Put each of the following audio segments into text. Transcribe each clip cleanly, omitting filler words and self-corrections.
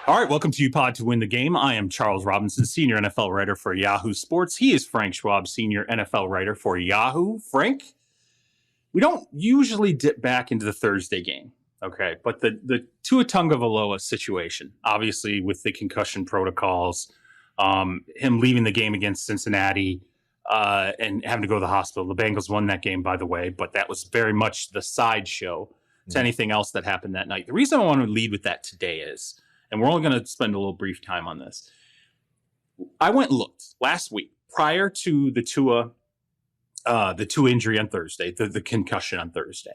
All right, welcome to UPod to Win the Game. I am Charles Robinson, senior NFL writer for Yahoo Sports. He is Frank Schwab, senior NFL writer for Yahoo. Frank, we don't usually dip back into the Thursday game, okay? But the Tua Tagovailoa situation, obviously with the concussion protocols, him leaving the game against Cincinnati and having to go to the hospital. The Bengals won that game, by the way, but that was very much the sideshow to anything else that happened that night. The reason I want to lead with that today is, and we're only going to spend a little brief time on this. I went and looked last week prior to the Tua injury on Thursday, the concussion on Thursday.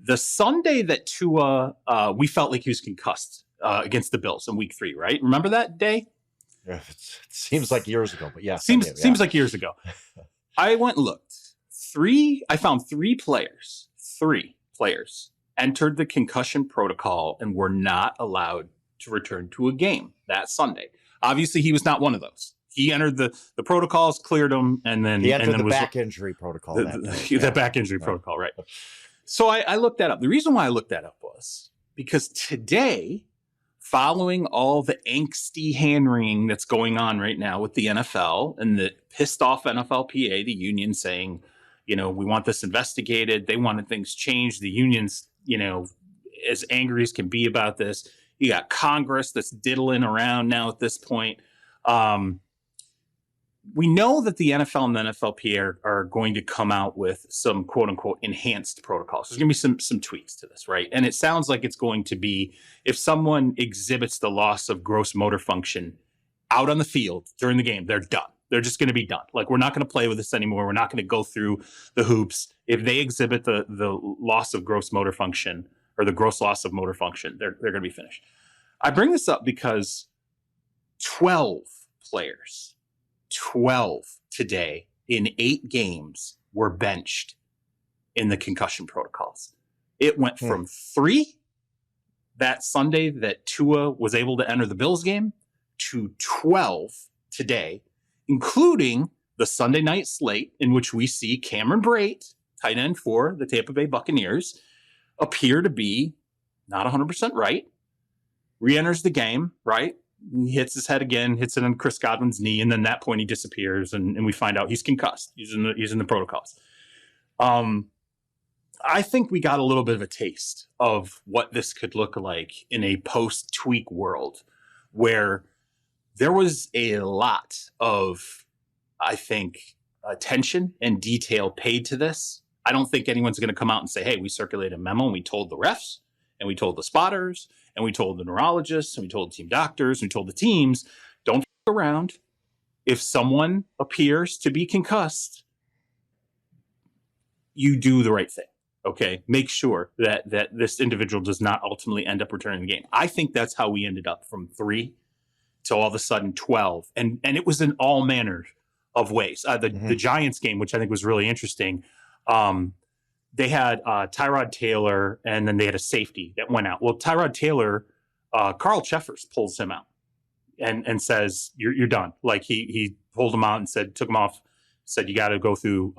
The Sunday that Tua, we felt like he was concussed against the Bills in week 3, right? Remember that day? Yeah, it seems like years ago, but yeah. Seems like years ago. I went and looked. I found three players entered the concussion protocol and were not allowed to return to a game that Sunday. Obviously, he was not one of those. He entered the protocols, cleared them, and then he entered the back injury protocol. The back injury protocol, right? So I looked that up. The reason why I looked that up was because today, following all the angsty hand-wringing that's going on right now with the NFL and the pissed off NFLPA, the union saying, we want this investigated. They wanted things changed. The union's, as angry as can be about this. You got Congress that's diddling around now at this point. We know that the NFL and the NFLPA are going to come out with some quote unquote enhanced protocols. There's going to be some tweaks to this, right? And it sounds like it's going to be if someone exhibits the loss of gross motor function out on the field during the game, they're done. They're just going to be done. Like, we're not going to play with this anymore. We're not going to go through the hoops. If they exhibit the loss of gross motor function, or the gross loss of motor function, they're going to be finished. I bring this up because 12 players, 12 today in 8 games were benched in the concussion protocols. It went from 3 that Sunday that Tua was able to enter the Bills game to 12 today, including the Sunday night slate in which we see Cameron Brate, tight end for the Tampa Bay Buccaneers, appear to be not 100% right, re-enters the game, right? He hits his head again, hits it on Chris Godwin's knee, and then at that point he disappears, and we find out he's concussed. He's in the protocols. I think we got a little bit of a taste of what this could look like in a post-tweak world where there was a lot of, I think, attention and detail paid to this. I don't think anyone's going to come out and say, hey, we circulated a memo and we told the refs and we told the spotters and we told the neurologists and we told the team doctors and we told the teams, don't f*** around. If someone appears to be concussed, you do the right thing, okay? Make sure that this individual does not ultimately end up returning the game. I think that's how we ended up from 3 to all of a sudden 12. And it was in all manner of ways. The Giants game, which I think was really interesting, they had Tyrod Taylor, and then they had a safety that went out. Well, Tyrod Taylor, Carl Cheffers pulls him out and says, you're done. Like he pulled him out and took him off, said, you got to go through,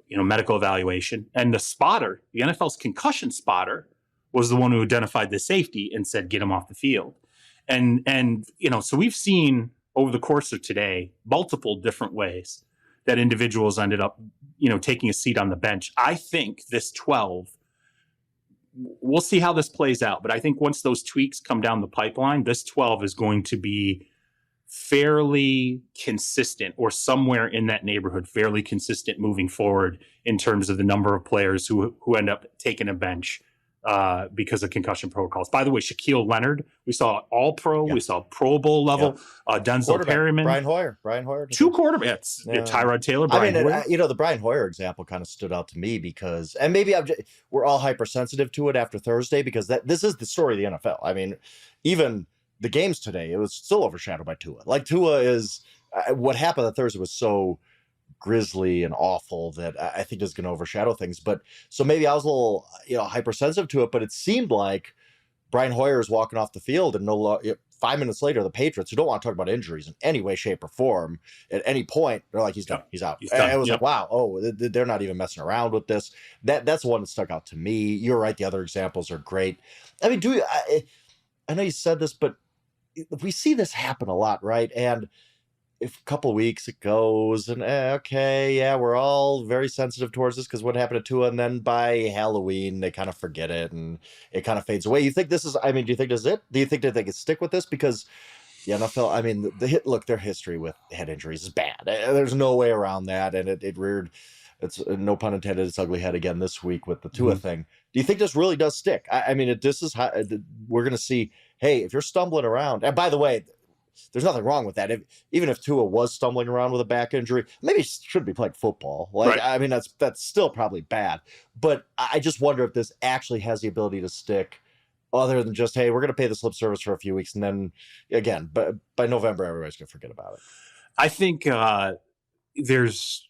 medical evaluation. And the spotter, the NFL's concussion spotter, was the one who identified the safety and said, get him off the field. And so we've seen over the course of today, multiple different ways that individuals ended up, taking a seat on the bench. I think this 12, we'll see how this plays out. But I think once those tweaks come down the pipeline, this 12 is going to be fairly consistent, or somewhere in that neighborhood, fairly consistent moving forward in terms of the number of players who end up taking a bench because of concussion protocols. By the way, Shaquille Leonard, we saw All-Pro, we saw Pro Bowl level, Denzel Perryman. Brian Hoyer. 2 quarterbacks, Tyrod Taylor, Brian Hoyer. The Brian Hoyer example kind of stood out to me because, and maybe we're all hypersensitive to it after Thursday because this is the story of the NFL. I mean, even the games today, it was still overshadowed by Tua. Like, Tua is, what happened on Thursday was so grisly and awful that I think is going to overshadow things. But so maybe I was a little, hypersensitive to it, but it seemed like Brian Hoyer is walking off the field and 5 minutes later, the Patriots, who don't want to talk about injuries in any way, shape, or form, at any point, they're like, he's done. He's out. And it was like, wow, they're not even messing around with this. That's the one that stuck out to me. You're right. The other examples are great. I mean, I know you said this, but we see this happen a lot, right? And if a couple weeks it goes and okay, yeah, we're all very sensitive towards this because what happened to Tua, and then by Halloween they kind of forget it and it kind of fades away. You think this is? I mean, do you think this is it? Do you think that they could stick with this? Because the NFL, I mean, their history with head injuries is bad. There's no way around that, and it reared. It's no pun intended. Its ugly head again this week with the Tua thing. Do you think this really does stick? I mean, this is how we're going to see. Hey, if you're stumbling around, and by the way, there's nothing wrong with that. Even if Tua was stumbling around with a back injury, maybe he shouldn't be playing football. Like, right. I mean, that's still probably bad. But I just wonder if this actually has the ability to stick, other than just, hey, we're going to pay this lip service for a few weeks, and then again, but by November, everybody's going to forget about it. I think there's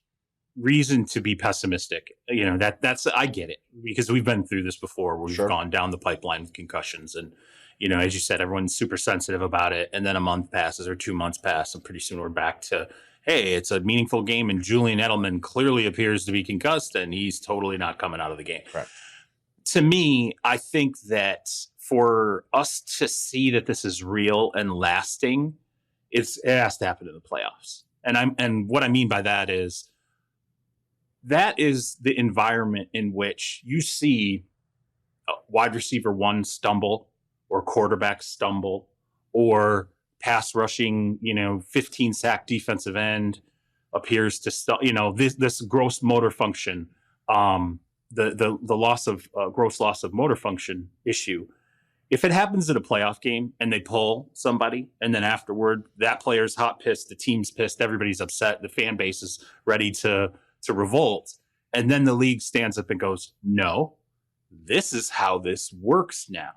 reason to be pessimistic. You know, that's I get it, because we've been through this before. We've gone down the pipeline with concussions, and you know, as you said, everyone's super sensitive about it. And then a month passes or 2 months pass, and pretty soon we're back to, hey, it's a meaningful game, and Julian Edelman clearly appears to be concussed, and he's totally not coming out of the game. Right. To me, I think that for us to see that this is real and lasting, it has to happen in the playoffs. And what I mean by that is the environment in which you see a wide receiver one stumble, or quarterback stumble, or pass rushing, 15 sack defensive end appears to this gross motor function, the loss of gross loss of motor function issue. If it happens in a playoff game and they pull somebody, and then afterward that player's hot pissed, the team's pissed, everybody's upset, the fan base is ready to revolt, and then the league stands up and goes, no, this is how this works now.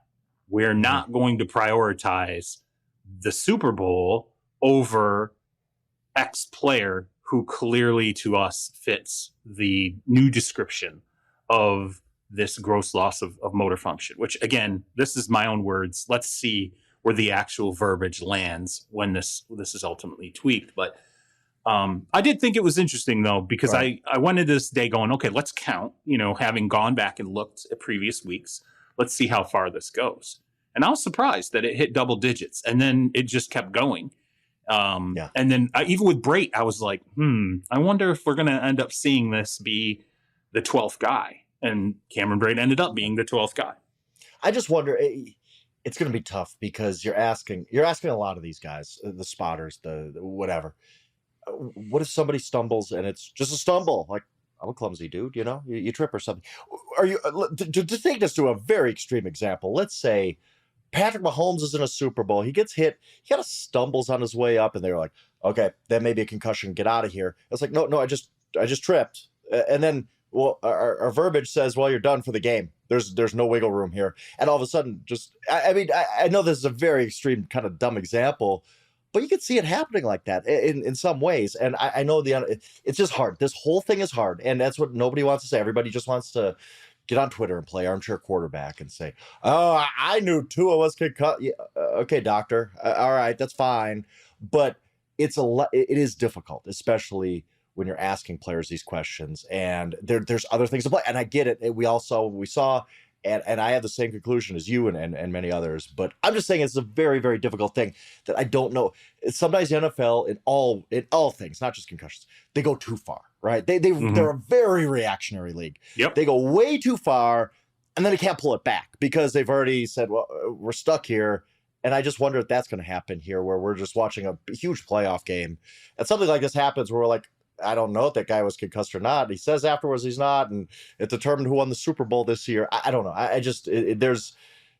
We're not going to prioritize the Super Bowl over X player who clearly to us fits the new description of this gross loss of motor function, which again, this is my own words. Let's see where the actual verbiage lands when this is ultimately tweaked. But I did think it was interesting though, because I went into this day going, okay, let's count, having gone back and looked at previous weeks, let's see how far this goes. And I was surprised that it hit double digits, and then it just kept going. And then even with Brate, I was like, I wonder if we're going to end up seeing this be the 12th guy. And Cameron Brate ended up being the 12th guy. I just wonder, it's going to be tough because you're asking a lot of these guys, the spotters, the whatever. What if somebody stumbles and it's just a stumble? Like, I'm a clumsy dude, you trip or something. Are you to take this to a very extreme example? Let's say Patrick Mahomes is in a Super Bowl. He gets hit. He kind of stumbles on his way up, and they're like, "Okay, that may be a concussion. Get out of here." It's like, no, I just tripped, and then our verbiage says, "Well, you're done for the game. There's no wiggle room here." And all of a sudden, I know this is a very extreme kind of dumb example, but you can see it happening like that in some ways. And I know it's just hard. This whole thing is hard, and that's what nobody wants to say. Everybody just wants to get on Twitter and play armchair quarterback and say, "Oh, I knew Tua was concussed." Yeah, okay, doctor. All right, that's fine. But it is difficult, especially when you're asking players these questions. And there's other things to play. And I get it. We saw, and I have the same conclusion as you and many others. But I'm just saying it's a very, very difficult thing that I don't know. Sometimes the NFL in all things, not just concussions, they go too far. Right? They're a very reactionary league. Yep. They go way too far, and then they can't pull it back because they've already said, well, we're stuck here. And I just wonder if that's going to happen here, where we're just watching a huge playoff game, and something like this happens where we're like, I don't know if that guy was concussed or not. He says afterwards he's not, and it determined who won the Super Bowl this year. I don't know.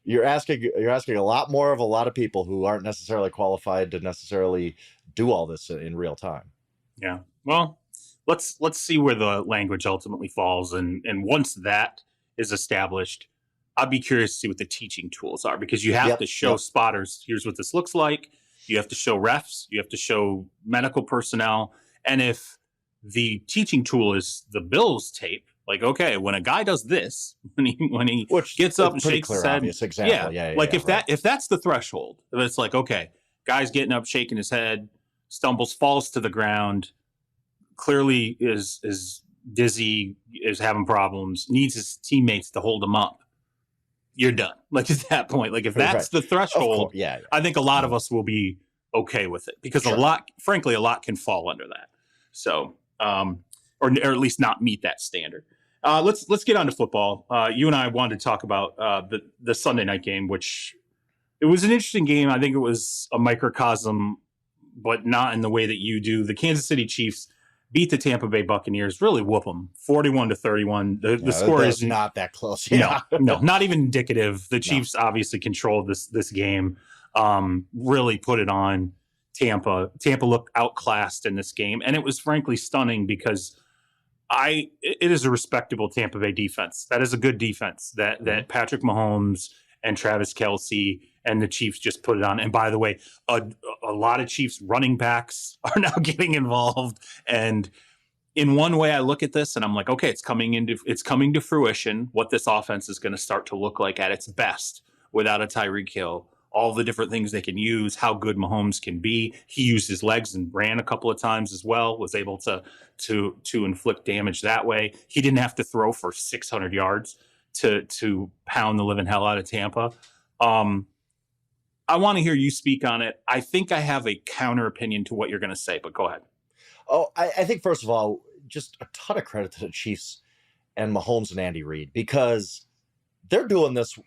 You're asking a lot more of a lot of people who aren't necessarily qualified to necessarily do all this in real time. Yeah. Well, let's see where the language ultimately falls, and once that is established, I'd be curious to see what the teaching tools are, because you have to show spotters, here's what this looks like. You have to show refs, you have to show medical personnel, and if the teaching tool is the Bills tape, like, okay, when a guy does this, when he gets up and shakes his head, example. If that's the threshold, if it's like, okay, guy's getting up, shaking his head, stumbles, falls to the ground, clearly is dizzy, is having problems, needs his teammates to hold him up. you're done. Like at that point, like if that's the threshold, yeah. I think a lot of us will be okay with it because a lot can fall under that. So, or at least not meet that standard. Let's get on to football. You and I wanted to talk about the Sunday night game, which it was an interesting game. I think it was a microcosm, but not in the way that you do. The Kansas City Chiefs beat the Tampa Bay Buccaneers, really whoop them 41-31. The score is not that close. Yeah. No, not even indicative. The Chiefs obviously controlled this game, really put it on Tampa. Tampa looked outclassed in this game, and it was frankly stunning because it is a respectable Tampa Bay defense. That is a good defense that Patrick Mahomes and Travis Kelce and the Chiefs just put it on. And by the way, a lot of Chiefs running backs are now getting involved. And in one way, I look at this and I'm like, okay, it's coming to fruition what this offense is going to start to look like at its best without a Tyreek Hill. All the different things they can use, how good Mahomes can be. He used his legs and ran a couple of times as well, was able to inflict damage that way. He didn't have to throw for 600 yards to pound the living hell out of Tampa. I want to hear you speak on it. I think I have a counter opinion to what you're going to say, but go ahead. Oh, I think, first of all, just a ton of credit to the Chiefs and Mahomes and Andy Reid because they're doing this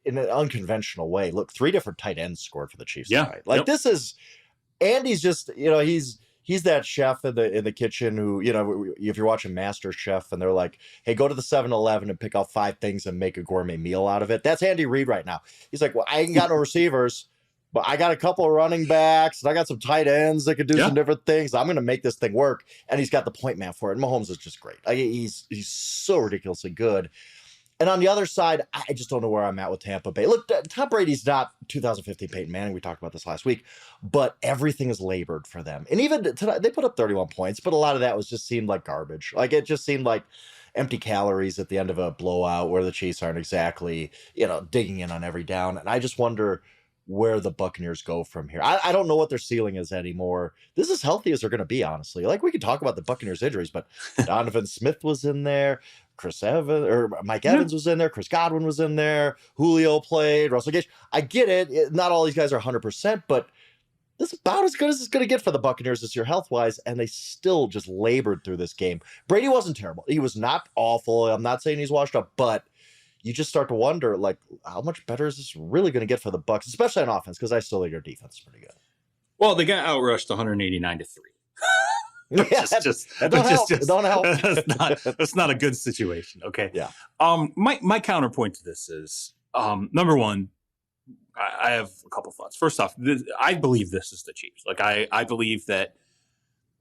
in an unconventional way. Look, 3 different tight ends scored for the Chiefs tonight. Like this is Andy's just, he's that chef in the kitchen who, if you're watching Master Chef and they're like, hey, go to the 7-Eleven and pick out 5 things and make a gourmet meal out of it. That's Andy Reid right now. He's like, well, I ain't got no receivers, but I got a couple of running backs and I got some tight ends that could do some different things. I'm going to make this thing work. And he's got the point man for it. And Mahomes is just great. He's so ridiculously good. And on the other side, I just don't know where I'm at with Tampa Bay. Look, Tom Brady's not 2015 Peyton Manning. We talked about this last week, but everything is labored for them. And even tonight, they put up 31 points, but a lot of that just seemed like garbage. Like it just seemed like empty calories at the end of a blowout where the Chiefs aren't exactly, digging in on every down. And I just wonder where the Buccaneers go from here. I don't know what their ceiling is anymore. This is as healthy as they're going to be, honestly. Like we could talk about the Buccaneers injuries, but Donovan Smith was in there. Mike Evans was in there. Chris Godwin was in there. Julio played. Russell Gage. I get it. Not all these guys are 100%, but this is about as good as it's going to get for the Buccaneers this year health-wise, and they still just labored through this game. Brady wasn't terrible. He was not awful. I'm not saying he's washed up, but you just start to wonder, like, how much better is this really going to get for the Bucs, especially on offense, because I still think their defense is pretty good. Well, they got outrushed 189-3. That don't help. That's not a good situation. Okay. Yeah. My counterpoint to this is number one, I have a couple thoughts. First off, I believe this is the Chiefs. Like I believe that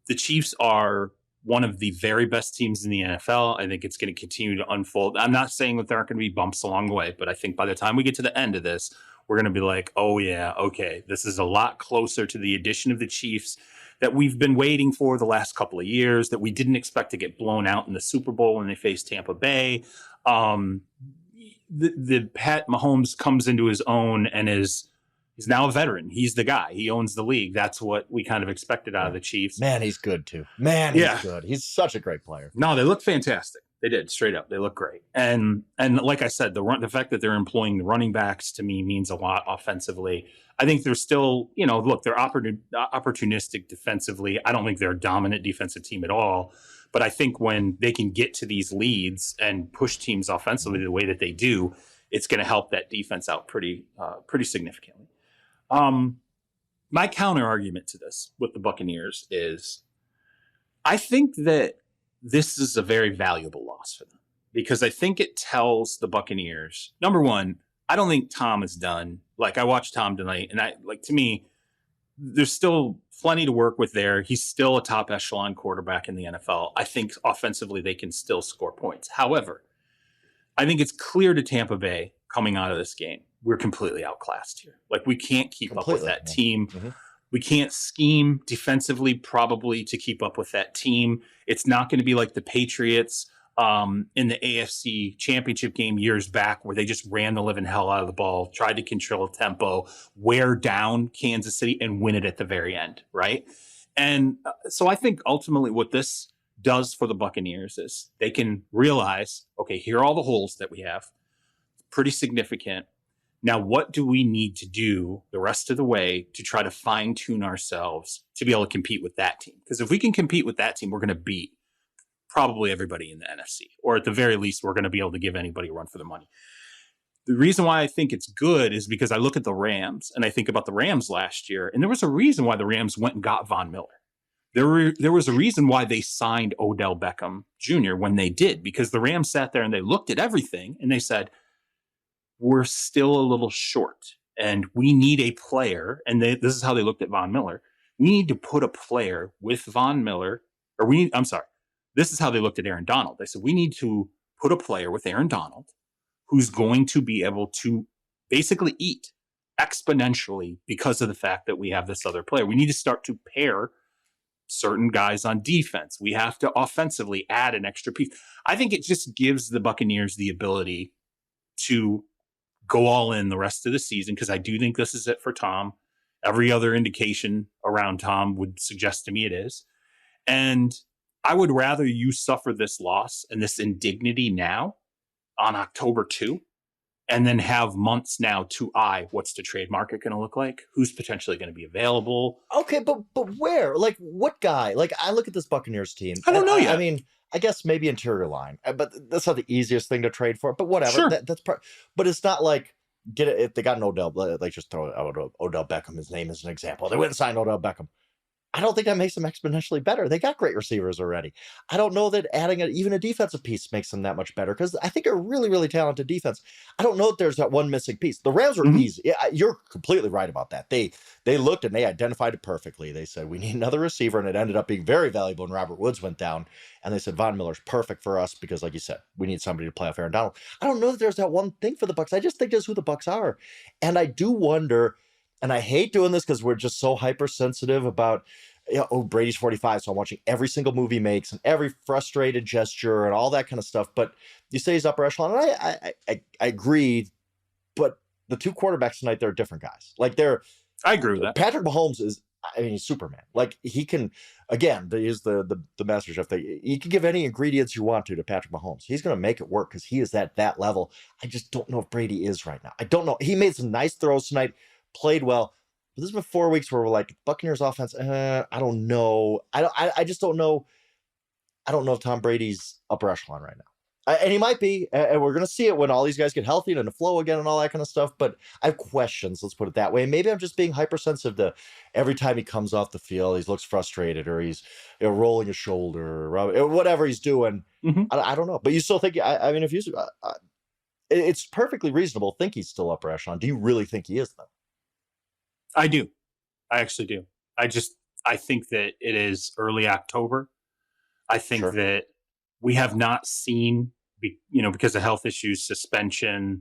the Chiefs are one of the very best teams in the NFL. I think it's going to continue to unfold. I'm not saying that there aren't going to be bumps along the way, but I think by the time we get to the end of this, we're going to be like, oh yeah, okay, this is a lot closer to the addition of the Chiefs that we've been waiting for the last couple of years, that we didn't expect to get blown out in the Super Bowl when they faced Tampa Bay. The Pat Mahomes comes into his own and he's now a veteran. He's the guy. He owns the league. That's what we kind of expected out of the Chiefs. Man, he's good too. He's good. He's such a great player. No, they look fantastic. They did, straight up. They look great. And like I said, the fact that they're employing the running backs to me means a lot offensively. I think they're still, look, they're opportunistic defensively. I don't think they're a dominant defensive team at all. But I think when they can get to these leads and push teams offensively the way that they do, it's going to help that defense out pretty significantly. My counter argument to this with the Buccaneers is I think that this is a very valuable loss for them because I think it tells the Buccaneers, number one, I don't think Tom is done. Like I watched Tom tonight and to me, there's still plenty to work with there. He's still a top echelon quarterback in the NFL. I think offensively they can still score points. However, I think it's clear to Tampa Bay coming out of this game, we're completely outclassed here. Like we can't keep up with that team. Mm-hmm. We can't scheme defensively probably to keep up with that team. It's not going to be like the Patriots in the AFC championship game years back where they just ran the living hell out of the ball, tried to control tempo, wear down Kansas City and win it at the very end, right? And so I think ultimately what this does for the Buccaneers is they can realize, okay, here are all the holes that we have. pretty significant. Now, what do we need to do the rest of the way to try to fine tune ourselves to be able to compete with that team? Because if we can compete with that team, we're going to beat probably everybody in the NFC, or at the very least, we're going to be able to give anybody a run for the money. The reason why I think it's good is because I look at the Rams and I think about the Rams last year, and there was a reason why the Rams went and got Von Miller. There was a reason why they signed Odell Beckham Jr. when they did, because the Rams sat there and they looked at everything and they said, we're still a little short and we need a player. And this is how they looked at Von Miller. We need to put a player with Von Miller, this is how they looked at Aaron Donald. They said, we need to put a player with Aaron Donald who's going to be able to basically eat exponentially because of the fact that we have this other player. We need to start to pair certain guys on defense. We have to offensively add an extra piece. I think it just gives the Buccaneers the ability to go all in the rest of the season, because I do think this is it for Tom. Every other indication around Tom would suggest to me it is. And I would rather you suffer this loss and this indignity now on October 2, and then have months now to what's the trade market going to look like? Who's potentially going to be available? Okay, but where? Like, what guy? Like, I look at this Buccaneers team. I don't know yet. I mean, I guess maybe interior line, but that's not the easiest thing to trade for. But whatever. Sure. But it's not like if they got an Odell, like just throw out Odell Beckham. His name as an example. They went and signed Odell Beckham. I don't think that makes them exponentially better. They got great receivers already. I don't know that adding even a defensive piece makes them that much better, because I think a really, really talented defense. I don't know if there's that one missing piece. The Rams were easy. Yeah, you're completely right about that. They looked and they identified it perfectly. They said, we need another receiver, and it ended up being very valuable when Robert Woods went down. And they said, Von Miller's perfect for us because, like you said, we need somebody to play off Aaron Donald. I don't know that there's that one thing for the Bucs. I just think that's who the Bucs are. And I do wonder, and I hate doing this because we're just so hypersensitive about, Brady's 45, so I'm watching every single move he makes and every frustrated gesture and all that kind of stuff. But you say he's upper echelon, and I agree. But the two quarterbacks tonight, they're different guys. Like I agree with that. Patrick Mahomes he's Superman. Like, he can, again, he's the master chef thing. You can give any ingredients you want to Patrick Mahomes. He's going to make it work because he is at that level. I just don't know if Brady is right now. I don't know. He made some nice throws tonight, played well. But this has been 4 weeks where we're like, Buccaneers offense, I don't know. I just don't know. I don't know if Tom Brady's upper echelon right now. And he might be. And we're going to see it when all these guys get healthy and in the flow again and all that kind of stuff. But I have questions, let's put it that way. Maybe I'm just being hypersensitive to every time he comes off the field, he looks frustrated, or he's rolling his shoulder, or whatever he's doing. Mm-hmm. I don't know. But you still think, I mean, if you, it's perfectly reasonable to think he's still upper echelon. Do you really think he is, though? I do. I actually do. I think that it is early October. I think that we have not seen, because of health issues, suspension.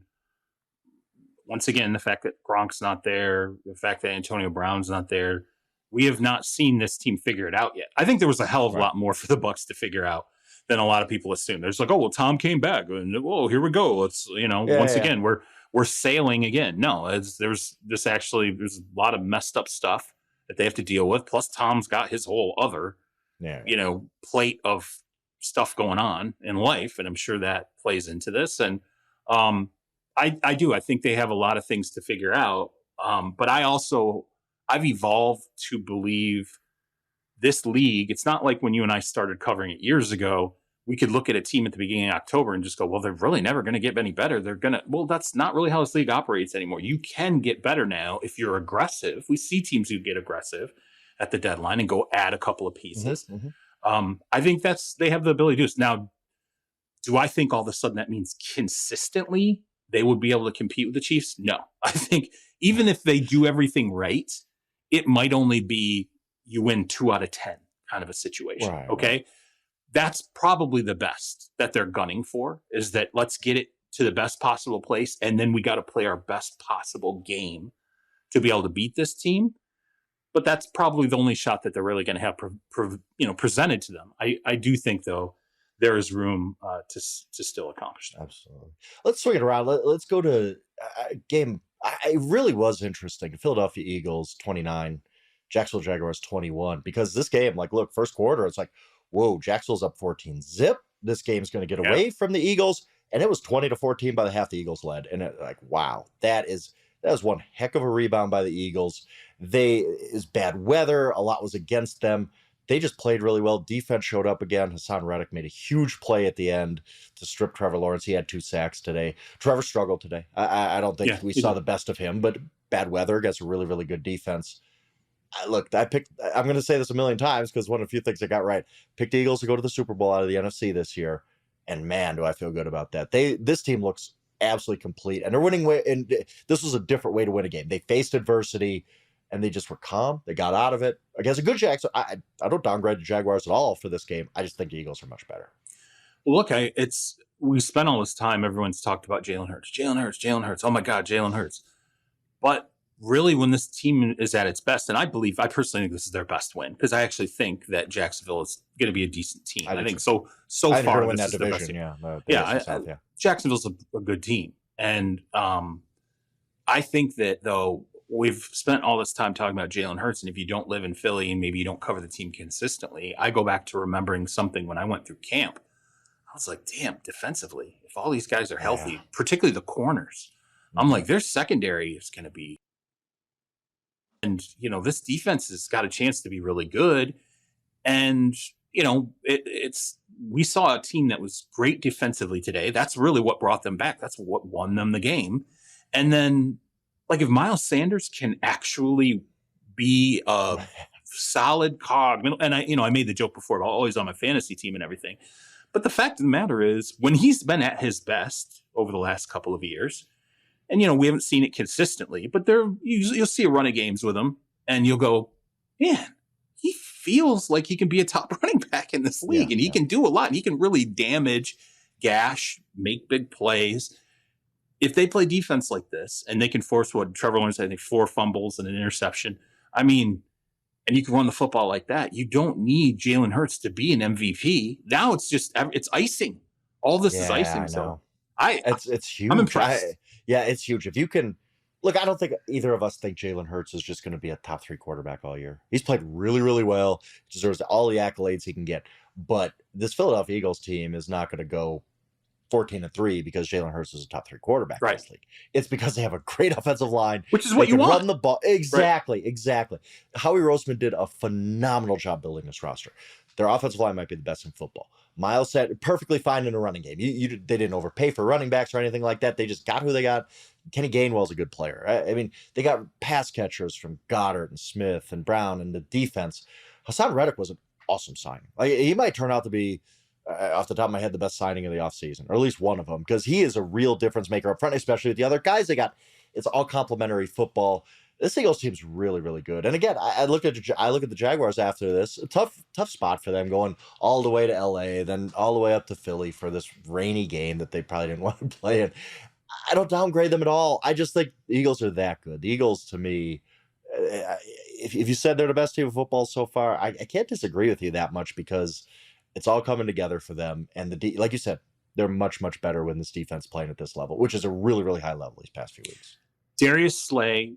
Once again, the fact that Gronk's not there, the fact that Antonio Brown's not there, we have not seen this team figure it out yet. I think there was a hell of a lot more for the Bucs to figure out than a lot of people assume. There's like, oh, well, Tom came back, and here we go. Let's, again, we're sailing again. No, there's a lot of messed up stuff that they have to deal with. Plus, Tom's got his whole other, plate of stuff going on in life, and I'm sure that plays into this. And I do. I think they have a lot of things to figure out. But I've evolved to believe this league. It's not like when you and I started covering it years ago. We could look at a team at the beginning of October and just go, well, they're really never going to get any better. That's not really how this league operates anymore. You can get better now if you're aggressive. We see teams who get aggressive at the deadline and go add a couple of pieces. Mm-hmm. I think they have the ability to do this. Now, do I think all of a sudden that means consistently they would be able to compete with the Chiefs? No. I think even if they do everything right, it might only be you win 2 out of 10 kind of a situation. Right, okay. Right. That's probably the best that they're gunning for, is that let's get it to the best possible place. And then we got to play our best possible game to be able to beat this team. But that's probably the only shot that they're really going to have presented to them. I do think, though, there is room to still accomplish that. Absolutely. Let's swing it around. Let's go to a game. It really was interesting. Philadelphia Eagles 29, Jacksonville Jaguars 21. Because this game, first quarter, it's like, whoa, Jacksonville's up 14-0. This game's going to get away from the Eagles. and it was 20-14 by the half the Eagles led. And wow, that was one heck of a rebound by the Eagles. It was bad weather. A lot was against them. They just played really well. Defense showed up again. Hassan Reddick made a huge play at the end to strip Trevor Lawrence. He had 2 sacks today. Trevor struggled today. I don't think we saw the best of him, but bad weather against a really, really good defense. I'm going to say this a million times because one of the few things I got right. Picked the Eagles to go to the Super Bowl out of the NFC this year. And man, do I feel good about that. This team looks absolutely complete, and they're winning. And this was a different way to win a game. They faced adversity, and they just were calm. They got out of it against a good Jags. So I don't downgrade the Jaguars at all for this game. I just think the Eagles are much better. Well, look, we spent all this time. Everyone's talked about Jalen Hurts. Oh my God, Jalen Hurts. But really, when this team is at its best, and I personally think this is their best win, because I actually think that Jacksonville is going to be a decent team. I think so far win this that is division. Their best. Jacksonville's a good team, and I think that though we've spent all this time talking about Jalen Hurts, and if you don't live in Philly and maybe you don't cover the team consistently, I go back to remembering something when I went through camp. I was like, damn, defensively, if all these guys are healthy, particularly the corners, I'm like, their secondary is going to be. And, this defense has got a chance to be really good. And, we saw a team that was great defensively today. That's really what brought them back. That's what won them the game. And then, if Miles Sanders can actually be a solid cog, and I made the joke before about always on my fantasy team and everything. But the fact of the matter is, when he's been at his best over the last couple of years, and, we haven't seen it consistently, but you'll see a run of games with him, and you'll go, man, he feels like he can be a top running back in this league, and he can do a lot. And he can really gash, make big plays. If they play defense like this, and they can force what Trevor Lawrence, I think, 4 fumbles and an interception, and you can run the football like that, you don't need Jalen Hurts to be an MVP. Now it's icing. All this is icing. So it's huge. I'm impressed. It's huge. If you can look, I don't think either of us think Jalen Hurts is just going to be a top 3 quarterback all year. He's played really, really well, deserves all the accolades he can get. But this Philadelphia Eagles team is not going to go 14-3 because Jalen Hurts is a top 3 quarterback in this league. It's because they have a great offensive line, which is what you want. Run the ball exactly. Howie Roseman did a phenomenal job building this roster. Their offensive line might be the best in football. Miles said perfectly fine in a running game. They didn't overpay for running backs or anything like that. They just got who they got. Kenny Gainwell's a good player. They got pass catchers from Goddard and Smith and Brown, and the defense. Hassan Reddick was an awesome signing. He might turn out to be, off the top of my head, the best signing of the offseason, or at least one of them, because he is a real difference maker up front, especially with the other guys they got. It's all complimentary football. This Eagles team's really, really good. And again, I look at the Jaguars after this. A tough spot for them, going all the way to LA, then all the way up to Philly for this rainy game that they probably didn't want to play in. I don't downgrade them at all. I just think the Eagles are that good. The Eagles, to me, if you said they're the best team of football so far, I can't disagree with you that much, because it's all coming together for them. And like you said, they're much, much better when this defense playing at this level, which is a really, really high level these past few weeks. Darius Slay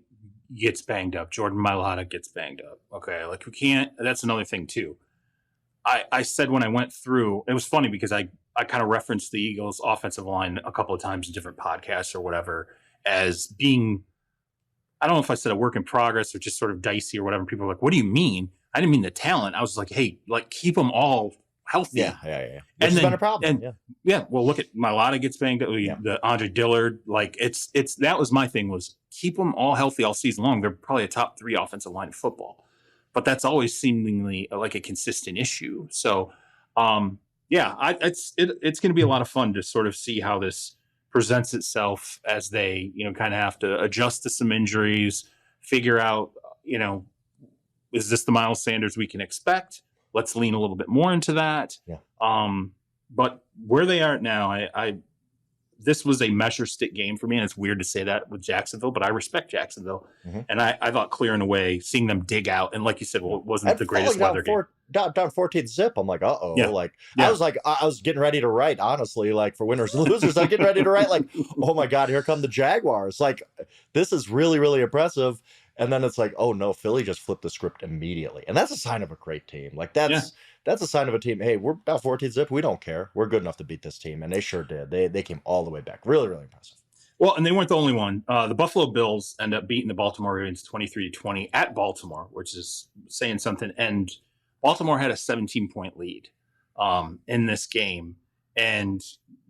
gets banged up. Jordan Mailata gets banged up. Okay, we can't. That's another thing too. I said when I went through, it was funny because I kind of referenced the Eagles' offensive line a couple of times in different podcasts or whatever as being, I don't know if I said a work in progress or just sort of dicey or whatever. People are like, "What do you mean?" I didn't mean the talent. I was like, "Hey, keep them all healthy." Yeah. Which has been a problem. Well, look at Mailata gets banged up. The Andre Dillard, it's that was my thing, was keep them all healthy all season long. They're probably a top 3 offensive line in football, but that's always seemingly like a consistent issue. So, it's going to be a lot of fun to sort of see how this presents itself as they, kind of have to adjust to some injuries, figure out, is this the Miles Sanders we can expect? Let's lean a little bit more into that. Yeah. But where they are now, this was a measure stick game for me, and it's weird to say that with Jacksonville, but I respect Jacksonville. Mm-hmm. And I thought clearing away, seeing them dig out, and like you said, it wasn't the greatest weather game. Down 14-zip. I'm like, uh-oh. I was getting ready to write, honestly, for winners and losers. I'm getting ready to write, oh my God, here come the Jaguars. This is really, really impressive. And then it's like, oh no, Philly just flipped the script immediately. And that's a sign of a great team. Like that's a sign of a team. Hey, we're about 14 zip. We don't care. We're good enough to beat this team. And they sure did. They came all the way back. Really, really impressive. Well, and they weren't the only one. The Buffalo Bills end up beating the Baltimore Ravens 23-20 at Baltimore, which is saying something. And Baltimore had a 17-point lead in this game. And,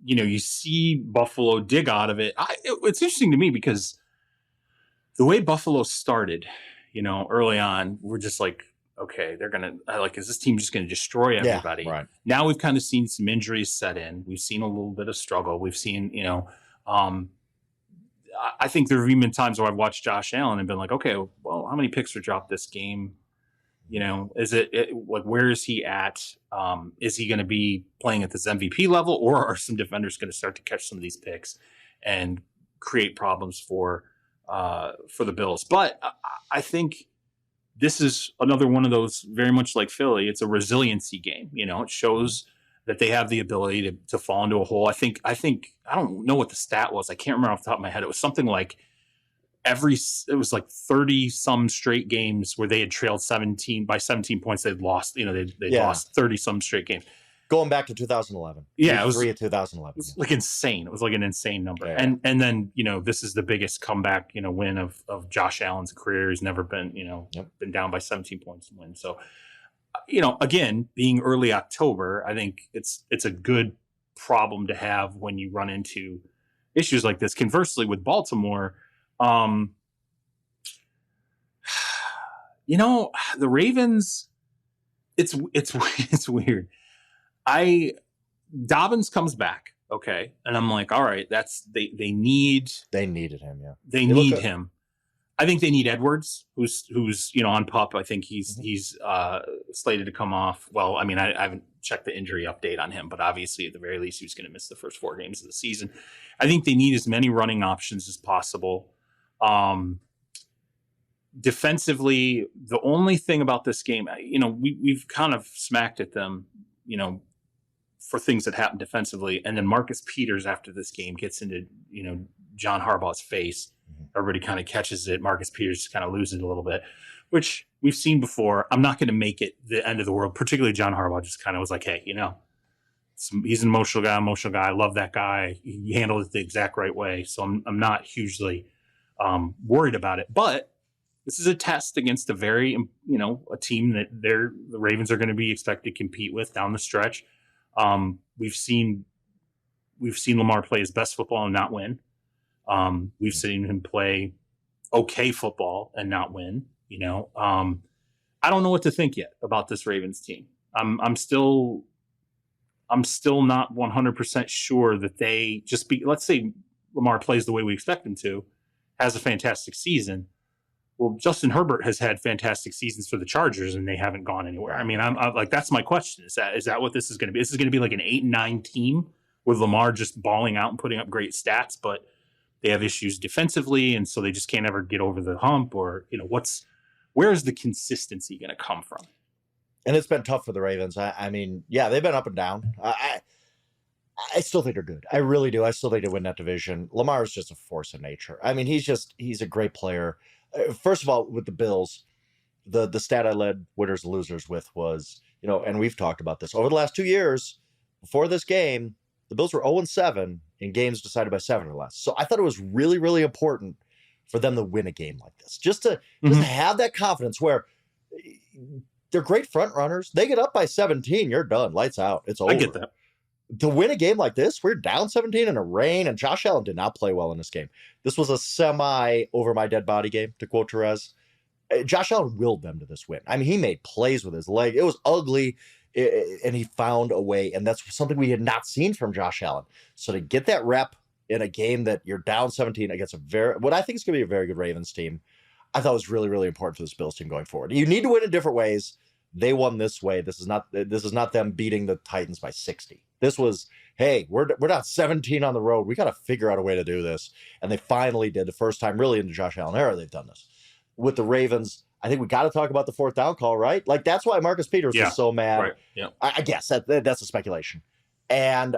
you see Buffalo dig out of it. It's interesting to me because the way Buffalo started, early on, we're just like, okay, they're going to, is this team just going to destroy everybody? Yeah, right. Now we've kind of seen some injuries set in. We've seen a little bit of struggle. We've seen, I think there have even been times where I've watched Josh Allen and been like, okay, well, how many picks were dropped this game? Is it like, where is he at? Is he going to be playing at this MVP level, or are some defenders going to start to catch some of these picks and create problems for the Bills? But I think this is another one of those, very much like Philly. It's a resiliency game. It shows that they have the ability to fall into a hole. I think I don't know what the stat was. I can't remember off the top of my head. It was something like it was like 30 some straight games where they had trailed 17 points. They'd lost, they lost 30 some straight games. Going back to 2011. Yeah. It was 3 of 2011. It was like insane. It was like an insane number. Yeah. And then, this is the biggest comeback, win of Josh Allen's career. He's never been, been down by 17 points and win. So, again, being early October, I think it's a good problem to have when you run into issues like this. Conversely, with Baltimore, the Ravens, it's weird. Dobbins comes back, okay, and I'm like, all right, they needed him, yeah. They need him. I think they need Edwards, who's on PUP. I think he's slated to come off. Well, I mean, I haven't checked the injury update on him, but obviously at the very least he was going to miss the first 4 games of the season. I think they need as many running options as possible. Defensively, the only thing about this game, we've kind of smacked at them, for things that happen defensively, and then Marcus Peters after this game gets into John Harbaugh's face. Everybody kind of catches it. Marcus Peters kind of loses it a little bit, which we've seen before. I'm not going to make it the end of the world. Particularly John Harbaugh just kind of was like, hey, he's an emotional guy. I love that guy. He handled it the exact right way. So I'm not hugely worried about it. But this is a test against a very, a team that the Ravens are going to be expected to compete with down the stretch. We've seen Lamar play his best football and not win. We've seen him play okay football and not win. I don't know what to think yet about this Ravens team. I'm still not 100% sure that they just let's say Lamar plays the way we expect him to, has a fantastic season. Well, Justin Herbert has had fantastic seasons for the Chargers and they haven't gone anywhere. I mean, I'm like, that's my question. Is that what this is going to be? This is going to be like an 8-9 team with Lamar just balling out and putting up great stats, but they have issues defensively, and so they just can't ever get over the hump. Or where is the consistency going to come from? And it's been tough for the Ravens. I mean, yeah, they've been up and down. I still think they're good. I really do. I still think they win that division. Lamar is just a force of nature. I mean, he's a great player. First of all, with the Bills, the stat I led winners and losers with was, and we've talked about this over the last 2 years. Before this game, the Bills were 0-7 in games decided by 7 or less. So I thought it was really, really important for them to win a game like this, just to have that confidence where they're great front runners. They get up by 17, you're done, lights out, it's over. I get that. To win a game like this, we're down 17 in a rain, and Josh Allen did not play well in this game. This was a semi over my dead body game, to quote Therese. Josh Allen willed them to this win. I mean, he made plays with his leg. It was ugly, and he found a way, and that's something we had not seen from Josh Allen. So to get that rep in a game that you're down 17 against what I think is going to be a very good Ravens team, I thought was really, really important for this Bills team going forward. You need to win in different ways. They won this way. This is not them beating the Titans by 60. This was, hey, we're down 17 on the road. We got to figure out a way to do this. And they finally did. The first time really in the Josh Allen era they've done this. With the Ravens, I think we got to talk about the 4th down call, right? Like, that's why Marcus Peters was so mad. Right. Yeah. I guess that's a speculation. And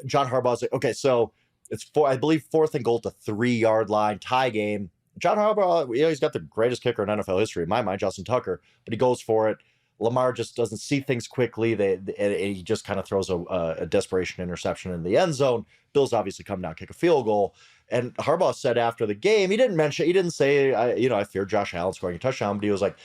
John Harbaugh's like, okay, so it's I believe 4th and goal to 3-yard line, tie game. John Harbaugh, he's got the greatest kicker in NFL history, in my mind, Justin Tucker, but he goes for it. Lamar just doesn't see things quickly. And he just kind of throws a desperation interception in the end zone. Bills obviously come down, kick a field goal. And Harbaugh said after the game, he didn't say, I fear Josh Allen scoring a touchdown, but he was like,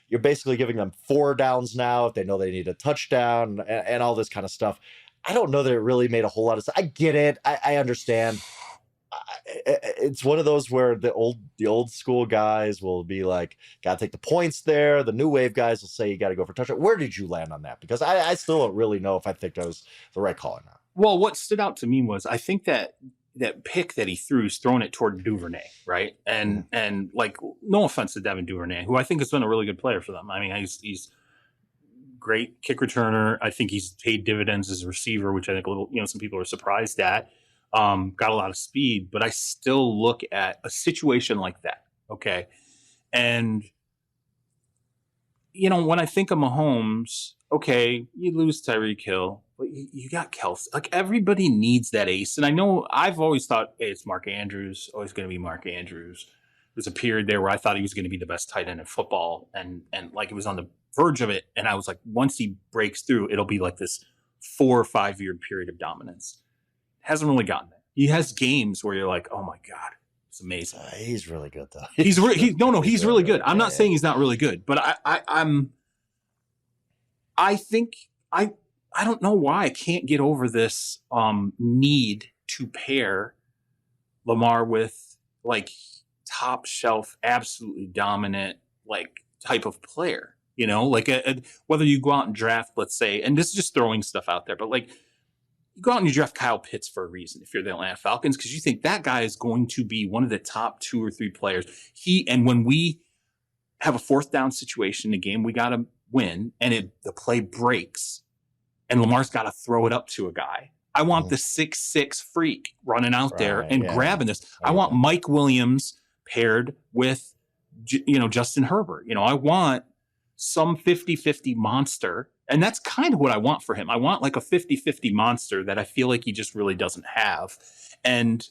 you're basically giving them 4 downs now if they know they need a touchdown and all this kind of stuff. I don't know that it really made a whole lot of sense. I get it. I understand. It's one of those where the old school guys will be like, got to take the points there. The new wave guys will say you got to go for touchdown. Where did you land on that? Because I still don't really know if I think that was the right call or not. Well, what stood out to me was I think that pick that he threw is throwing it toward Duvernay, right? And like, no offense to Devin Duvernay, who I think has been a really good player for them. I mean, he's great kick returner. I think he's paid dividends as a receiver, which I think some people are surprised at. Got a lot of speed, but I still look at a situation like that. Okay. And, when I think of Mahomes, okay, you lose Tyreek Hill, but you got Kelsey. Like, everybody needs that ace. And I know I've always thought, hey, it's Mark Andrews, always going to be Mark Andrews. There's a period there where I thought he was going to be the best tight end in football. And like, it was on the verge of it. And I was like, once he breaks through, it'll be like this 4 or 5 year period of dominance. Hasn't really gotten there. He has games where you're like, oh my God, it's amazing. He's really good though. He's really good. I'm not saying he's not really good, but I think I don't know why I can't get over this need to pair Lamar with like top shelf, absolutely dominant like type of player. Like whether you go out and draft, let's say, and this is just throwing stuff out there, but like, you go out and you draft Kyle Pitts for a reason if you're the Atlanta Falcons, because you think that guy is going to be one of the top 2 or 3 players. And when we have a 4th down situation in a game, we got to win, and the play breaks, and Lamar's got to throw it up to a guy. I want the 6'6" freak running out there and grabbing this. I want Mike Williams paired with, Justin Herbert. I want some 50-50 monster. And that's kind of what I want for him. I want like a 50-50 monster that I feel like he just really doesn't have. And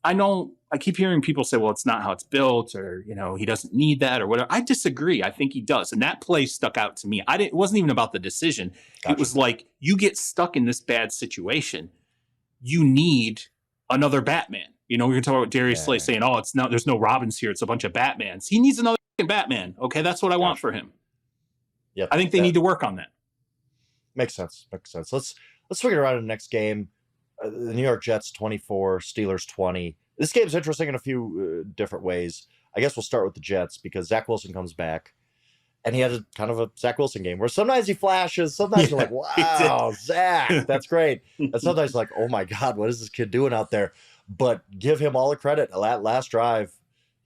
I know I keep hearing people say, well, it's not how it's built, or, he doesn't need that or whatever. I disagree. I think he does. And that play stuck out to me. It wasn't even about the decision. Gotcha. It was like, you get stuck in this bad situation. You need another Batman. We can talk about Darius Slay saying, oh, there's no Robins here. It's a bunch of Batmans. He needs another Batman. Okay. That's what I want for him. Yep. I think they need to work on that. Makes sense. Let's swing it around in the next game. The New York Jets 24, Steelers 20. This game's interesting in a few different ways. I guess we'll start with the Jets because Zach Wilson comes back, and he had kind of a Zach Wilson game where sometimes he flashes, sometimes you're like, wow, Zach, that's great. And sometimes like, oh my God, what is this kid doing out there? But give him all the credit. That last drive,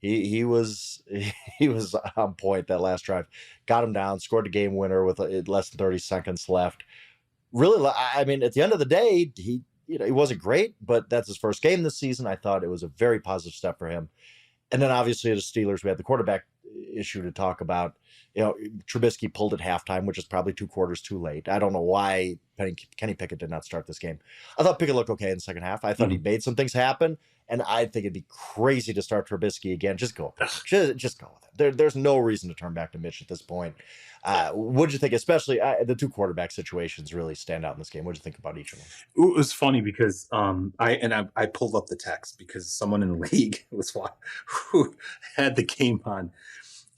he was on point. That last drive got him down, scored the game winner with less than 30 seconds left. Really, I mean, at the end of the day, he wasn't great, but that's his first game this season. I thought it was a very positive step for him. And then obviously the Steelers, we had the quarterback issue to talk about. Trubisky pulled at halftime, which is probably 2 quarters too late. I don't know why Kenny Pickett did not start this game. I thought Pickett looked okay in the second half. I thought he made some things happen, and I think it'd be crazy to start Trubisky again. Just go with it. Just go with it. There's no reason to turn back to Mitch at this point. What'd you think? Especially the 2 quarterback situations really stand out in this game. What'd you think about each of them? It was funny because I pulled up the text because someone in the league who had the game on.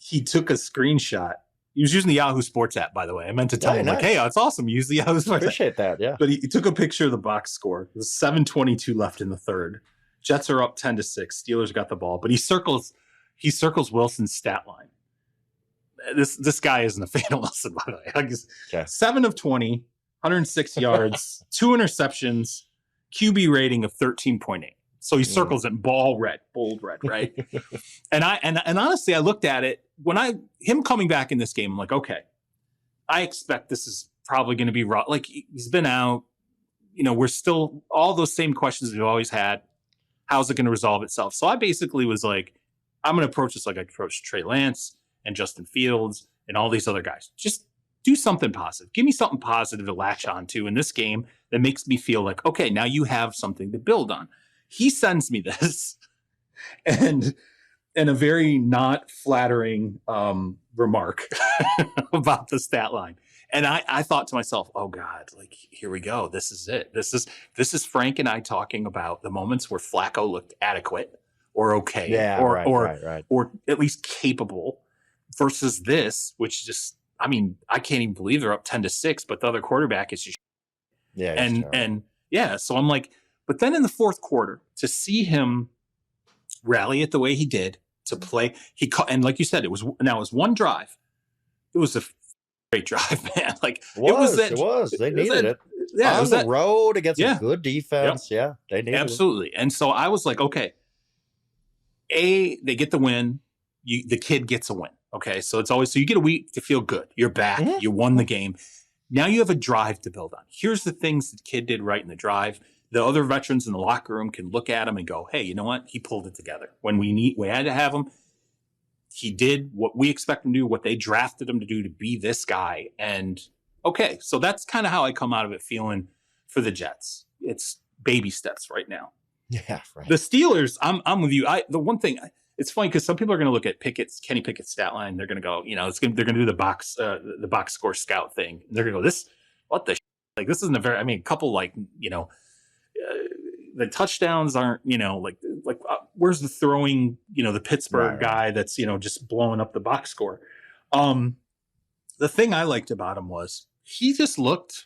He took a screenshot. He was using the Yahoo Sports app, by the way. I meant to tell him, like, hey, it's awesome. Use the Yahoo Sports Appreciate that, yeah. But he took a picture of the box score. It was 7:22 left in the third. Jets are up 10-6. Steelers got the ball. But he circles Wilson's stat line. This guy isn't a fan of Wilson, by the way. Like, 7 of 20, 106 yards, 2 interceptions, QB rating of 13.8. So he circles it bold red, right? and honestly, I looked at it him coming back in this game. I'm like, okay, I expect this is probably going to be rough. Like, he's been out. We're still all those same questions we've always had. How's it going to resolve itself? So I basically was like, I'm going to approach this like I approached Trey Lance and Justin Fields and all these other guys. Just do something positive. Give me something positive to latch on to in this game that makes me feel like, okay, now you have something to build on. He sends me this, and and a very not flattering remark about the stat line. And I thought to myself, oh God, like here we go. This is it. This is Frank and I talking about the moments where Flacco looked adequate or okay, Yeah, right. or at least capable, versus this, which just, I mean, I can't even believe they're up 10-6, but the other quarterback is just and yeah. So I'm like, but then in the fourth quarter, to see him rally it the way he did, to play, and like you said, it was one drive. It was a great drive, man. Like it was. They needed it. Yeah, on the road against a good defense. Yep. Yeah, they needed absolutely. And so I was like, okay, they get the win. The kid gets a win. Okay, so it's always, so you get a week to feel good. You're back. Mm-hmm. You won the game. Now you have a drive to build on. Here's the things the kid did right in the drive. The other veterans in the locker room can look at him and go, hey, you know what? He pulled it together. When we had to have him, he did what we expect him to do, what they drafted him to do, to be this guy. And okay, so that's kind of how I come out of it feeling for the Jets. It's baby steps right now. Yeah, right. The Steelers, I'm with you. The one thing, it's funny because some people are going to look at Kenny Pickett's stat line. They're going to go, they're going to do the box score scout thing. They're going to go, what the like, this isn't a couple the touchdowns aren't, where's the throwing, the Pittsburgh guy that's, just blowing up the box score. The thing I liked about him was he just looked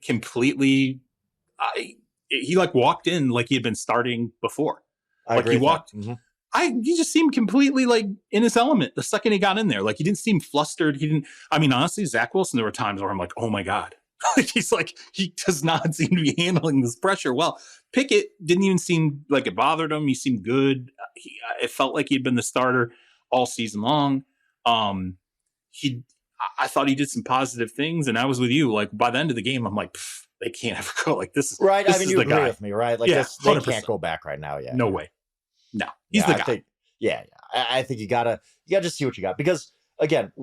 completely, he walked in like he had been starting before. He walked, he just seemed completely in his element the second he got in there. He didn't seem flustered. Honestly, Zach Wilson, there were times where I'm like, oh my God. He does not seem to be handling this pressure well. Pickett didn't even seem like it bothered him. He seemed good. It felt like he'd been the starter all season long. I thought he did some positive things, and I was with you. By the end of the game, I'm like, they can't ever go like this. Right. This you agree with me, right? They 100%. Can't go back right now. Yeah. No way. No, he's the guy. I think you gotta just see what you got, because again,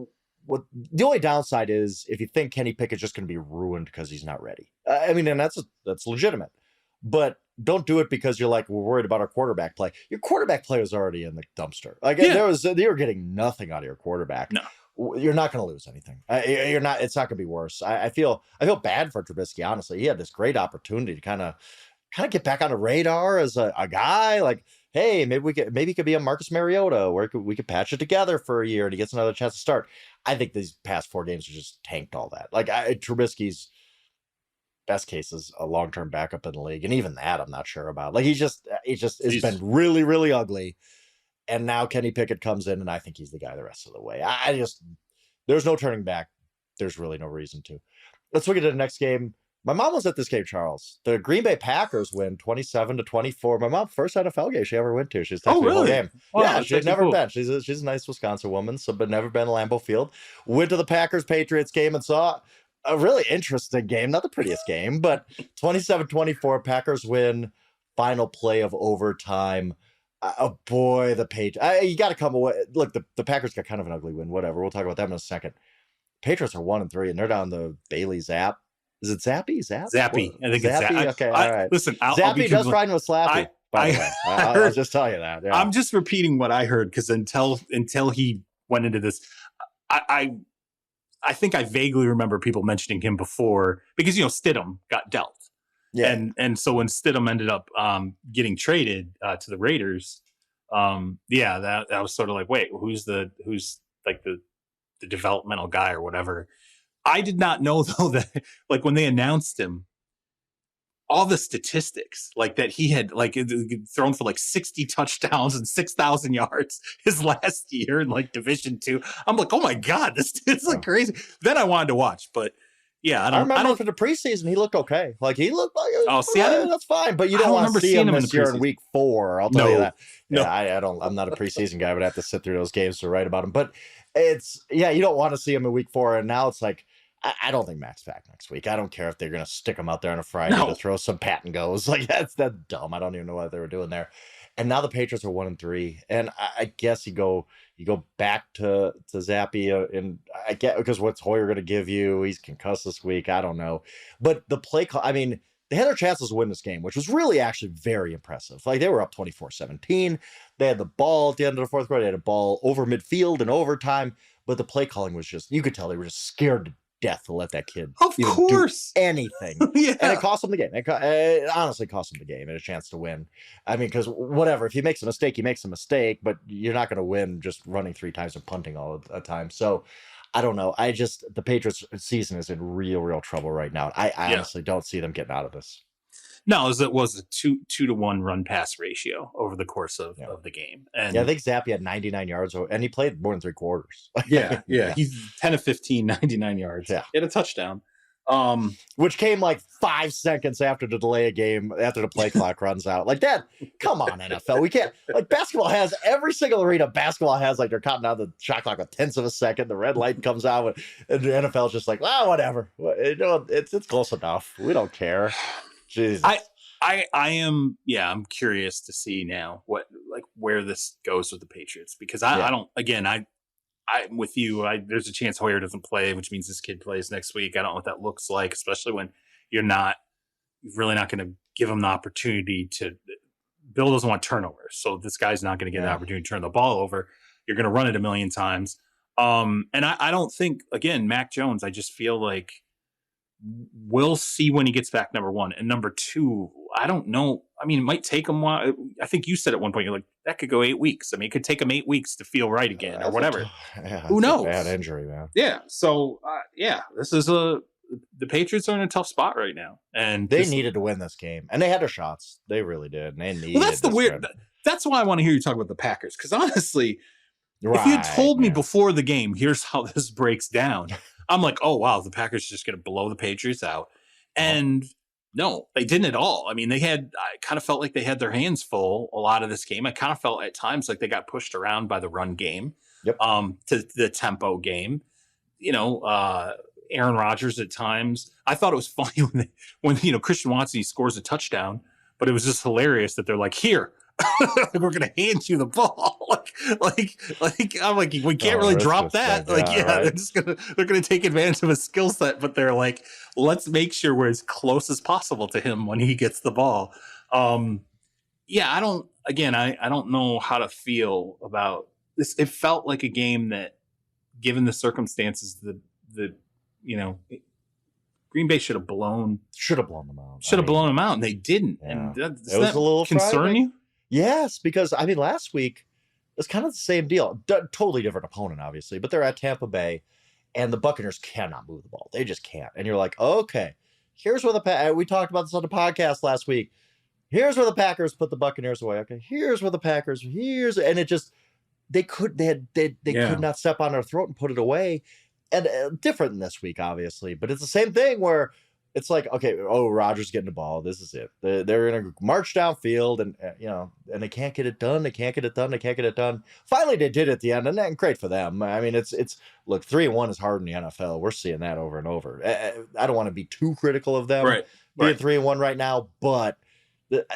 the only downside is if you think Kenny Pickett's just going to be ruined because he's not ready. And that's legitimate, but don't do it because you're we're worried about our quarterback play. Your quarterback play was already in the dumpster. They were getting nothing out of your quarterback. No, you're not going to lose anything. You're not. It's not going to be worse. I feel bad for Trubisky. Honestly, he had this great opportunity to kind of get back on the radar as a guy. Hey, maybe he could be a Marcus Mariota, where we could patch it together for a year and he gets another chance to start. I think these past 4 games have just tanked all that. Trubisky's best case is a long-term backup in the league, and even that I'm not sure about. It's been really, really ugly. And now Kenny Pickett comes in, and I think he's the guy the rest of the way. There's no turning back. There's really no reason to. Let's look at the next game. My mom was at this game, Charles. The Green Bay Packers win 27-24. My mom, first NFL game she ever went to. She's texting me the whole game. Wow, yeah, she'd never been. She's a nice Wisconsin woman, but never been to Lambeau Field. Went to the Packers-Patriots game and saw a really interesting game. Not the prettiest game, but 27-24. Packers win. Final play of overtime. Oh boy, the Patriots. You got to come away. Look, the Packers got kind of an ugly win. Whatever. We'll talk about that in a second. Patriots are 1-3, and they're down the Bailey Zapp. Is it Zappy? Zappy. I think it's Zappy. Okay, all right. Listen, Zappy does ride with Slappy. By the way, I'll just tell you that. Yeah. I'm just repeating what I heard, because until he went into this, I think I vaguely remember people mentioning him before, because Stidham got dealt. Yeah. And so when Stidham ended up getting traded to the Raiders, that was sort of wait, who's the developmental guy or whatever. I did not know, though, that when they announced him, all the statistics that he had thrown for 60 touchdowns and 6,000 yards his last year in Division II. I'm like, oh my God, this is crazy. Then I wanted to watch, but yeah, I remember for the preseason he looked okay. He looked that's fine, but you don't want to see him this year in week 4. I'll tell you that. No, yeah, I'm not a preseason guy, but I have to sit through those games to write about him. But you don't want to see him in week 4, and now it's I don't think Mac's back next week. I don't care if they're going to stick him out there on a Friday to throw some pat and goes. That's dumb. I don't even know what they were doing there. And now the Patriots are 1-3, and I guess you go back to Zappy, and I get, because what's Hoyer going to give you? He's concussed this week. I don't know, but the play call. they had their chances to win this game, which was really actually very impressive. Like, they were up 24-17. They had the ball at the end of the fourth quarter. They had a ball over midfield in overtime, but the play calling was just, you could tell they were just scared to death to let that kid of even course do anything. Yeah. And it cost them the game. It honestly cost them the game and a chance to win. I mean, because whatever, if he makes a mistake, he makes a mistake, but you're not going to win just running 3 times and punting all the time. So I don't know. The Patriots season is in real trouble right now. I honestly don't see them getting out of this. No, it was a 2-to-1 run pass ratio over the course of the game. And I think Zappi had 99 yards, and he played more than 3 quarters. Yeah. He's 10 of 15, 99 yards. Yeah. He had a touchdown. Which came like 5 seconds after the delay of game, after the play clock runs out. Like, that, come on, NFL. We can't, like, basketball has, every single arena, basketball has, like, they're counting down the shot clock with tenths of a second. The red light comes out, and the NFL's just like, whatever. It's close enough. We don't care. Jesus. I'm curious to see now where this goes with the Patriots, because I'm with you. There's a chance Hoyer doesn't play, which means this kid plays next week. I don't know what that looks like, especially when you're really not going to give him the opportunity to. Bill doesn't want turnovers, so this guy's not going to get an opportunity to turn the ball over. You're going to run it a million times. And I don't think, again, Mac Jones, I just feel like we'll see when he gets back, number one. And number two, I don't know. I mean, it might take him a while. I think you said at one point, you're like, that could go 8 weeks. I mean, it could take him 8 weeks to feel right again or whatever. Who knows? Bad injury, man. Yeah. So, this is the Patriots are in a tough spot right now. And they needed to win this game. And they had their shots. They really did. And they needed that's the weird. That's why I want to hear you talk about the Packers. Because honestly, if you had told me before the game, here's how this breaks down, I'm like, oh, wow, the Packers are just going to blow the Patriots out. And no, they didn't at all. I mean, I kind of felt like they had their hands full a lot of this game. I kind of felt at times like they got pushed around by the run game, to the tempo game. Aaron Rodgers at times. I thought it was funny when Christian Watson, he scores a touchdown, but it was just hilarious that they're like, here, we're gonna hand you the ball. like I'm like, we can't really drop that. They're gonna take advantage of a skill set, but they're like, let's make sure we're as close as possible to him when he gets the ball. I don't know how to feel about this. It felt like a game that, given the circumstances, Green Bay should have blown them out. And they didn't. Yeah. And does that a little concern you? Yes, because I mean, last week it's kind of the same deal. Totally different opponent, obviously, but they're at Tampa Bay, and the Buccaneers cannot move the ball. They just can't. And you're like, okay, here's where we talked about this on the podcast last week. Here's where the Packers put the Buccaneers away. Okay, here's where the Packers. And it just they could not step on their throat and put it away. And different than this week, obviously, but it's the same thing where it's like, okay, Rodgers getting the ball. This is it. They're going to march downfield, and and they can't get it done. They can't get it done. Finally, they did at the end, and great for them. I mean, it's look, 3-1 is hard in the NFL. We're seeing that over and over. I don't want to be too critical of them being 3-1 right now, but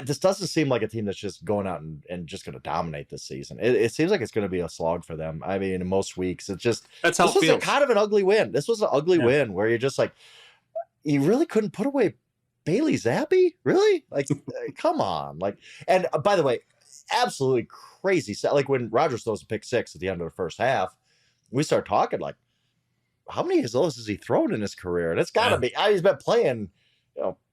this doesn't seem like a team that's just going out and just going to dominate this season. It seems like it's going to be a slog for them. I mean, in most weeks, that's how it feels. Kind of an ugly win. This was an ugly win where you're just like, you really couldn't put away Bailey Zappi? Really? Like, come on. Like, and by the way, absolutely crazy. Like, when Rodgers throws a pick six at the end of the first half, we start talking like, how many of those has he thrown in his career? And it's got to be, he's been playing,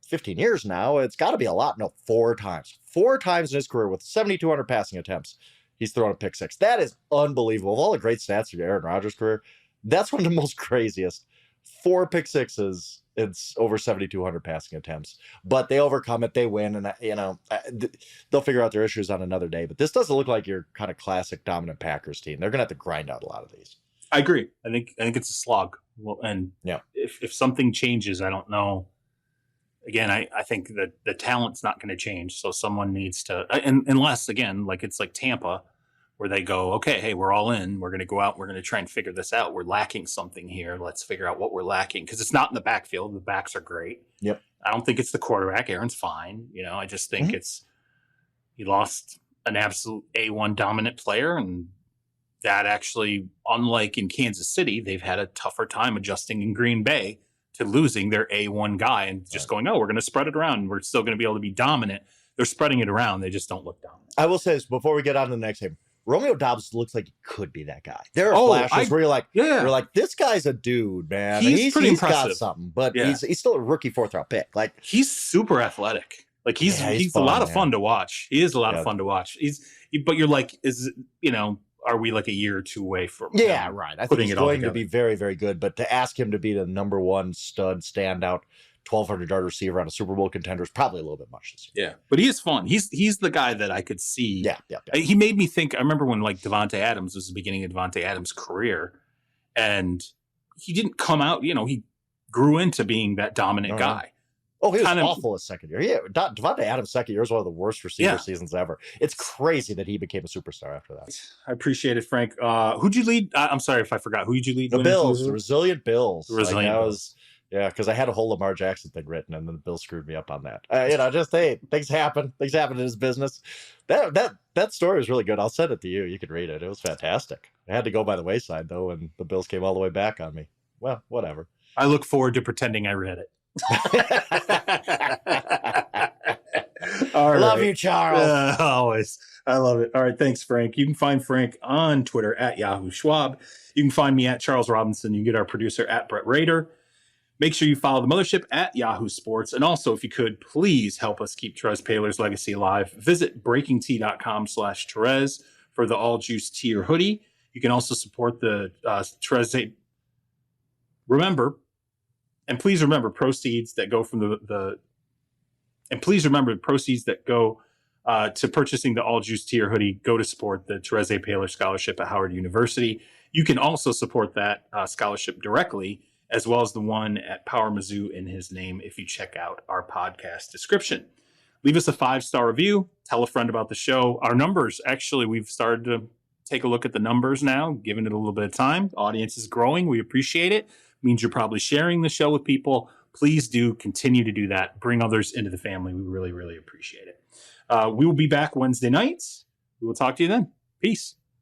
15 years now. It's got to be a lot. No, 4 times. 4 times in his career with 7,200 passing attempts, he's thrown a pick six. That is unbelievable. Of all the great stats of Aaron Rodgers' career, that's one of the most craziest. 4 pick sixes. It's over 7,200 passing attempts, but they overcome it. They win, and they'll figure out their issues on another day. But this doesn't look like your kind of classic dominant Packers team. They're going to have to grind out a lot of these. I agree. I think it's a slog. Well, and if something changes, I don't know. Again, I think that the talent's not going to change. So someone needs to, unless again, like it's like Tampa, where they go, okay, hey, we're all in. We're going to go out. We're going to try and figure this out. We're lacking something here. Let's figure out what we're lacking, because it's not in the backfield. The backs are great. Yep. I don't think it's the quarterback. Aaron's fine. I just think he lost an absolute A1 dominant player, and that actually, unlike in Kansas City, they've had a tougher time adjusting in Green Bay to losing their A1 guy and just going, oh, we're going to spread it around. We're still going to be able to be dominant. They're spreading it around. They just don't look dominant. I will say this before we get on to the next game. Romeo Doubs looks like he could be that guy. There are flashes where you're like, this guy's a dude, man. He's pretty impressive. Got something, but he's still a rookie 4th-round pick. Like he's super athletic. Like he's fun, a lot of fun to watch. He is a lot of fun to watch. But you're like, are we like a year or two away from? Yeah, right. I think he's going to be very, very good. But to ask him to be the number one stud, standout, 1,200-yard receiver on a Super Bowl contender is probably a little bit much this year. Yeah, but he is fun. He's the guy that I could see. Yeah. He made me think. I remember when like Devontae Adams was the beginning of Devontae Adams' career, and he didn't come out. He grew into being that dominant guy. Oh, he was awful his second year. Yeah, Devontae Adams' second year is one of the worst receiver seasons ever. It's crazy that he became a superstar after that. I appreciate it, Frank. Who'd you lead? I'm sorry if I forgot. Who'd you lead? The Bills, the resilient Bills. The resilient Bills. Yeah, because I had a whole Lamar Jackson thing written, and then the Bills screwed me up on that. Things happen. Things happen in his business. That story was really good. I'll send it to you. You can read it. It was fantastic. I had to go by the wayside, though, and the Bills came all the way back on me. Well, whatever. I look forward to pretending I read it. Love you, Charles. Always. I love it. All right. Thanks, Frank. You can find Frank on Twitter at Yahoo Schwab. You can find me at Charles Robinson. You can get our producer at Brett Rader. Make sure you follow the mothership at Yahoo Sports. And also, if you could, please help us keep Terez Paylor's legacy alive. Visit breakingtea.com/Terez for the All Juice tee or hoodie. You can also support the Terez. Please remember proceeds that go from proceeds that go to purchasing the All Juice tee or hoodie go to support the Terez Paylor Scholarship at Howard University. You can also support that scholarship directly, as well as the one at Power Mizzou in his name if you check out our podcast description. Leave us a 5-star review. Tell a friend about the show. Our numbers, actually, we've started to take a look at the numbers now, giving it a little bit of time. Audience is growing. We appreciate it. Means you're probably sharing the show with people. Please do continue to do that. Bring others into the family. We really, really appreciate it. We will be back Wednesday nights. We will talk to you then. Peace.